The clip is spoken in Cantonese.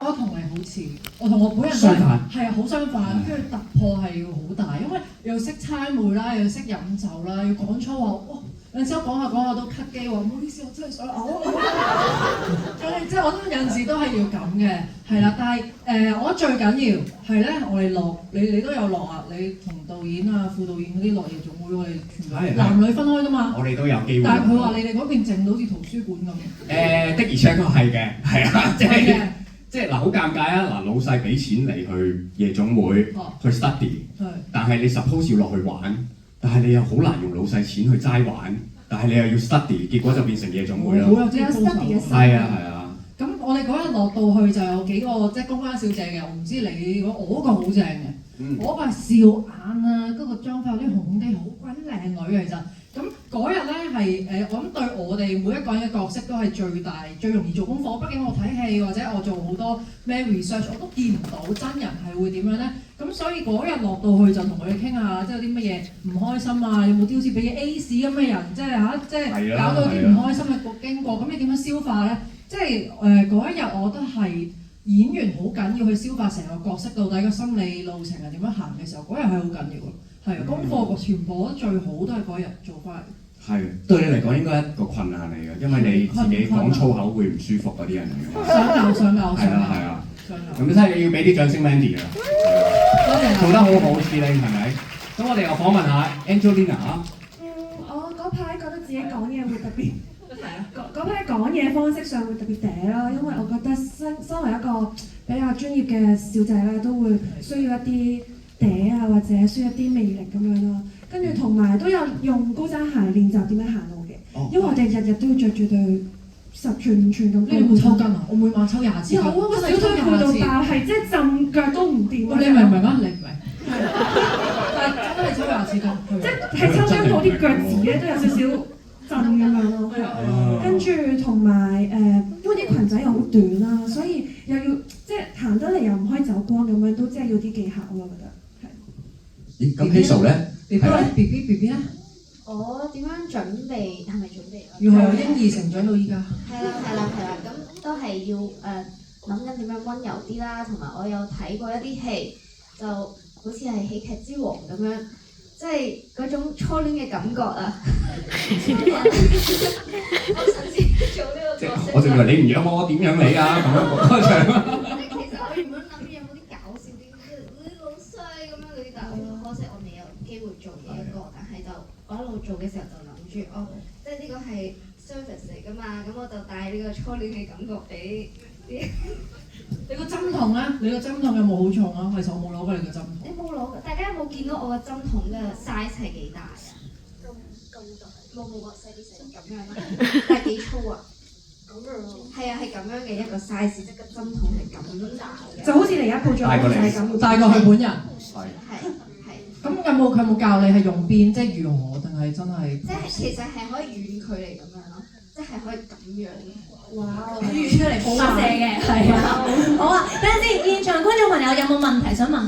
我同你好似，我同我本人都係啊，好相反，跟住突破係要好大，因為又識猜枚啦，又識飲酒啦，要講粗口，哇！有陣時我講下都咳機喎，唔好意思，我真係想嘔。即係我都有陣時都係要咁嘅，係啦。但係我覺得最緊要係咧，我哋落你都有落啊，你同導演啊、副導演嗰啲落夜總會，我哋全部男女分開㗎嘛。我哋都有機會。但係佢話你哋嗰邊靜到好似圖書館咁。的而且確係嘅，係啊，即係嗱，好尷尬啊！嗱，老細俾錢你去夜總會去 study，但係你 suppose 要落去玩。但係你又好難用老細錢去齋玩，但係你又要 study， 結果就變成夜總會啦。好有 study 嘅心。係啊。咁我哋嗰日落到去就有幾個即係公關小姐嘅，我唔知你我嗰個好正嘅，我嗰個係笑眼啊，嗰個妝髮有啲紅啲，好鬼靚女其實。咁嗰日咧係我諗對我哋每一個人嘅角色都係最大最容易做功課，畢竟我睇戲或者我做好多咩 research， 我都見唔到真人係會點樣咧。咁所以嗰日落到去就同佢哋傾下，即係有啲乜嘢唔開心啊，有冇丟紙俾 A 市咁嘅人，即係搞到啲唔開心嘅經過，咁你點樣消化咧？即係嗰一日我覺得係演員好緊要去消化成個角色到底個心理路程係點樣行嘅時候，嗰日係好緊要咯。係啊，功課全部都最好都係嗰日做翻嚟。係，對你嚟講應該係一個困難嚟嘅，因為你自己講粗口會唔舒服嗰啲人嚟嘅。想鬧。係啊。咁真係要俾啲掌聲 Mandy 啊！多謝。做得好好，Celine係咪？咁我哋又訪問下 Angelina 啊。我嗰排覺得自己講嘢會特別。嗰排講嘢方式上會特別嗲啦，因為我覺得身為一個比較專業嘅小姐咧，都會需要一啲嗲啊，或者需要一啲魅力咁樣咯。跟住同埋都有用高踭鞋練習點樣行路嘅，因為我哋日日都要着住對10寸5寸咁。你會抽筋啊？我每晚抽20次筋。有啊，我小腿攰到爆，係即係浸腳都唔掂。你明唔明啊？你唔明？但係真係抽20次筋。即係抽筋到啲腳趾咧都有少少震咁樣咯。跟住同埋因為啲裙仔又好短啦，所以又要即係行得嚟又唔可以走光咁樣，都即係要啲技巧咯，我覺得係。咦？咁 Hazel 咧？B B 咧？我點樣準備？係咪準備？如何嬰兒成長到依家？係啦，咁都係要諗緊點樣溫柔啲啦，同埋我有睇過一啲戲，就好似係《喜劇之王》咁樣，即係嗰種初戀嘅感覺啊！我甚至做呢個角色。我仲以為你唔養我點養你啊？咁樣嗰場。其實我原本諗住有冇啲搞笑啲，好衰咁樣嗰啲，但係好可惜我未有機會做呢一個，但係就我一路做嘅時候就諗住，即係呢個係 service 嚟㗎嘛，咁我就帶呢個初戀嘅感覺俾啲。你個針筒咧？你個針筒有冇好重啊？其實我冇攞過你個針筒。你冇攞過？大家有冇見到我個針筒嘅 size 係幾大啊？咁大？冇細啲咁樣啦，但係幾粗啊？咁樣咯。係啊，係咁樣嘅一個 size，即係個針筒係咁大嘅。就好似你而家配咗就係咁，大過佢本人。係。咁佢有冇教你係用邊？即係如何定係真係？即係其實係可以遠距離咁樣咯，即係可以咁樣。哇！遠距離發射嘅，係啊。好啊，等陣先，現場觀眾朋友有冇問題想問？